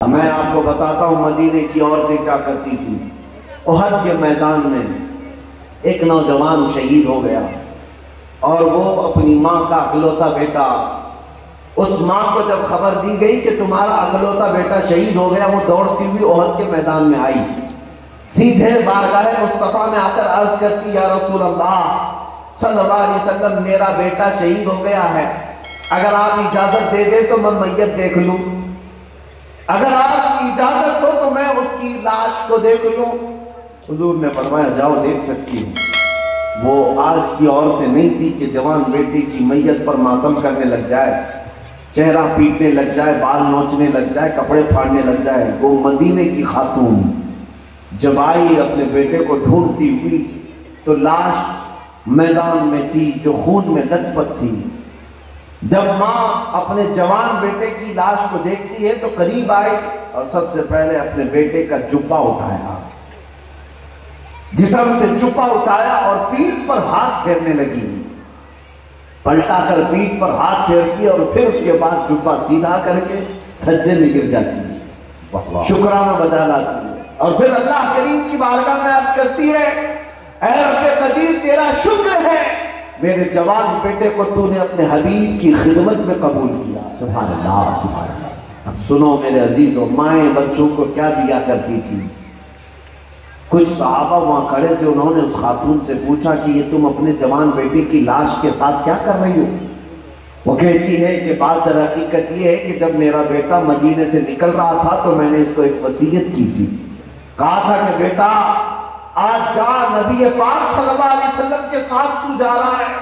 میں آپ کو بتاتا ہوں مدینے کی عورتیں کیا کرتی تھی۔ احد کے میدان میں ایک نوجوان شہید ہو گیا اور وہ اپنی ماں کا اکلوتا بیٹا، اس ماں کو جب خبر دی گئی کہ تمہارا اکلوتا بیٹا شہید ہو گیا، وہ دوڑتی ہوئی احد کے میدان میں آئی، سیدھے بارگاہ مصطفیٰ میں آ کر عرض کرتی یا رسول اللہ صلی اللہ علیہ وسلم میرا بیٹا شہید ہو گیا ہے، اگر آپ اجازت دے دیں تو میں میت دیکھ لوں، اگر آپ کی اجازت ہو تو میں اس کی لاش کو دیکھ لوں۔ حضور نے فرمایا جاؤ دیکھ سکتی ہوں۔ وہ آج کی عورتیں نہیں تھی کہ جوان بیٹی کی میت پر ماتم کرنے لگ جائے، چہرہ پیٹنے لگ جائے، بال نوچنے لگ جائے، کپڑے پھاڑنے لگ جائے۔ وہ مدینے کی خاتون جب آئی اپنے بیٹے کو ڈھونڈتی ہوئی تو لاش میدان میں تھی جو خون میں لت پت تھی۔ جب ماں اپنے جوان بیٹے کی لاش کو دیکھتی ہے تو قریب آئی اور سب سے پہلے اپنے بیٹے کا جبہ اٹھایا، جسم سے جبہ اٹھایا اور پیٹھ پر ہاتھ پھیرنے لگی، پلٹا کر پیٹھ پر ہاتھ پھیرتی اور پھر اس کے بعد جبہ سیدھا کر کے سجدے میں گر جاتی ہے، شکرانہ بجا لاتی ہے اور پھر اللہ کریم کی بارگاہ میں عرض کرتی ہے اے رب قدیر تیرا شکر ہے میرے جوان بیٹے کو تو نے اپنے حبیب کی خدمت میں قبول کیا۔ سبحان اللہ سبحان اللہ۔ اب سنو میرے عزیزو، مائیں بچوں کو کیا دیا کرتی تھی؟ کچھ صحابہ وہاں کھڑے تھے، انہوں نے اس خاتون سے پوچھا کہ یہ تم اپنے جوان بیٹے کی لاش کے ساتھ کیا کر رہی ہو؟ وہ کہتی ہے کہ بات در حقیقت یہ ہے کہ جب میرا بیٹا مدینے سے نکل رہا تھا تو میں نے اس کو ایک وصیت کی تھی، کہا تھا کہ بیٹا آج جا، نبی پاک صلی اللہ علیہ وسلم کے ساتھ تو جا رہا ہے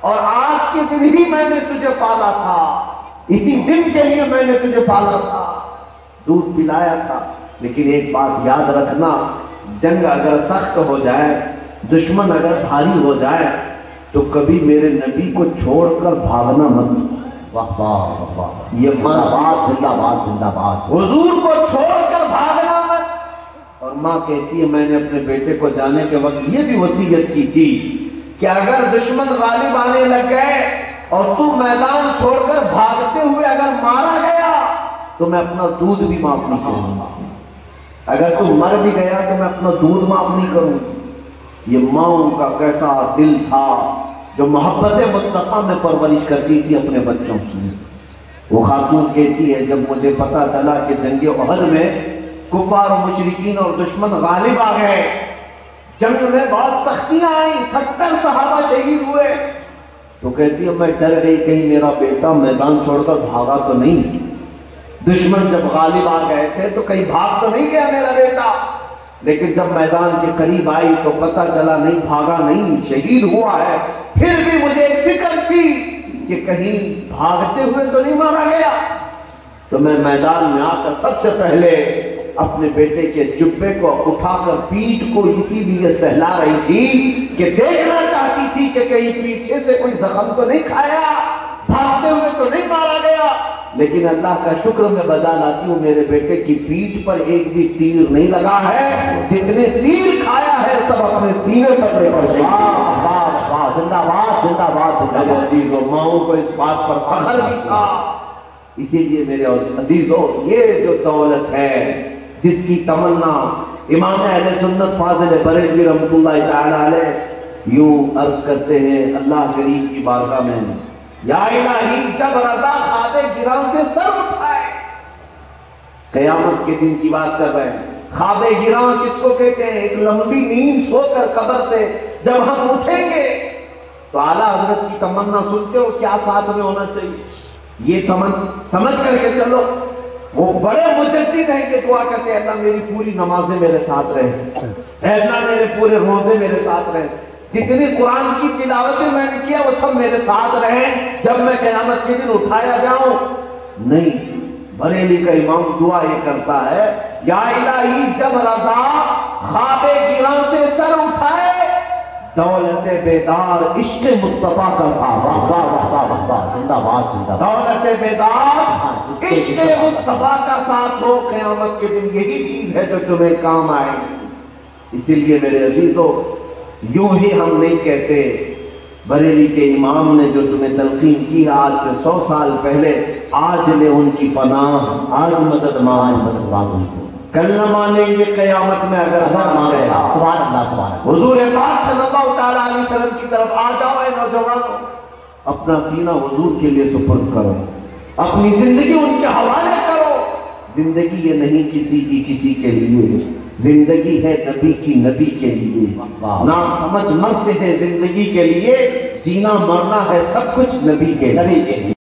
اور آج کے دن ہی میں نے تجھے پالا تھا، اسی دن کے لیے میں نے تجھے پالا تھا، دودھ پلایا تھا۔ لیکن ایک بات یاد رکھنا، جنگ اگر سخت ہو جائے، دشمن اگر بھاری ہو جائے تو کبھی میرے نبی کو چھوڑ کر بھاگنا مت۔ واہ واہ واہ، یہ بات زندہ باد زندہ باد، حضور کو چھوڑ کر بھاگنا مت۔ اور ماں کہتی ہے میں نے اپنے بیٹے کو جانے کے وقت یہ بھی وصیت کی تھی کہ اگر دشمن غالب آنے لگ گئے اور تو میدان چھوڑ کر بھاگتے ہوئے اگر مارا گیا تو میں اپنا دودھ بھی معاف نہیں کروں گا، اگر تو مر بھی گیا تو میں اپنا دودھ معاف نہیں کروں گا۔ یہ ماؤں کا کیسا دل تھا جو محبت مصطفیٰ میں پرورش کرتی تھی اپنے بچوں کی۔ وہ خاتون کہتی ہے جب مجھے پتا چلا کہ جنگ احد میں کفار و مشرکین اور دشمن غالب آ گئے، جنگ میں بہت سختیاں آئیں، 70 صحابہ شہید ہوئے، تو کہتی ہے میں ڈر گئی کہیں میرا بیٹا میدان چھوڑ کر بھاگا تو نہیں، دشمن جب غالب آ گئے تھے تو کہیں بھاگ تو نہیں گیا میرا بیٹا، لیکن جب میدان کے قریب آئی تو پتہ چلا نہیں بھاگا نہیں، شہید ہوا ہے۔ پھر بھی مجھے ایک فکر تھی کہ کہیں بھاگتے ہوئے تو نہیں مارا گیا، تو میں میدان میں آ کر سب سے پہلے اپنے بیٹے کے جبے کو اٹھا کر پیٹھ کو اسی لیے سہلا رہی تھی کہ دیکھنا چاہتی تھی کہ کہیں پیچھے سے کوئی زخم تو نہیں کھایا، بھاگتے ہوئے تو نہیں مارا گیا۔ لیکن اللہ کا شکر میں بجا لاتی ہوں میرے بیٹے کی پیٹھ پر ایک بھی تیر نہیں لگا ہے، جتنے تیر کھایا ہے سب اپنے سینے پر زندہ باد زندہ باد۔ میرے عزیزوں ماؤں کو اس بات پر فخر بھی تھا، اسی لیے میرے عزیزوں یہ جو دولت ہے جس کی تمنا امام اہل سنت فاضل بریلوی رحمۃ اللہ تعالی علیہ یوں عرض کرتے ہیں اللہ کریم کی بارگاہ میں، یا الہی جب رضا خواب گراں سے سر اٹھائے، قیامت کے دن کی بات کر رہے ہیں، خواب گراں کس کو کہتے ہیں؟ ایک لمبی نیند سو کر قبر سے جب ہم اٹھیں گے تو اعلیٰ حضرت کی تمنا سنتے ہو کیا ساتھ میں ہونا چاہیے؟ یہ سمجھ کر کے چلو، وہ بڑے مجدد ہیں کہ دعا کرتے ہیں اللہ میری پوری نمازیں میرے ساتھ رہے، اے اللہ میرے پورے روزے میرے ساتھ رہے، جتنی قرآن کی تلاوتیں میں نے کیا وہ سب میرے ساتھ رہیں جب میں قیامت کے دن اٹھایا جاؤں۔ نہیں، بریلی کا امام دعا یہ کرتا ہے یا الہی جب رضا خواب گراں سے سر اٹھائے، دولت بیدار عشق مصطفیٰ کا ساتھ، زندہ باد زندہ باد، دولت بیدار عشق مصطفیٰ کا ساتھ ہو قیامت کے دن، یہی چیز ہے جو تمہیں کام آئے۔ اسی لیے میرے عزیزوں یوں ہی ہم نہیں کہتے، بریلی کے امام نے جو تمہیں تلقین کی آج سے 100 سال پہلے آج لے ان کی پناہ، آج مدد مانگ مسلمان سے، کل نہ مانیں گے قیامت میں اگر مانگے۔ سبحان اللہ سبحان اللہ۔ حضور پاک صلی اللہ تعالیٰ علیہ وسلم کی طرف آ جاؤ اے نوجوانوں، اپنا سینہ حضور کے لیے سپرد کرو، اپنی زندگی ان کے حوالے کرو۔ زندگی یہ نہیں کسی کے لیے، زندگی ہے نبی کی، نبی کے لیے۔ نہ سمجھ مرتے ہیں زندگی کے لیے، جینا مرنا ہے سب کچھ نبی کے لیے۔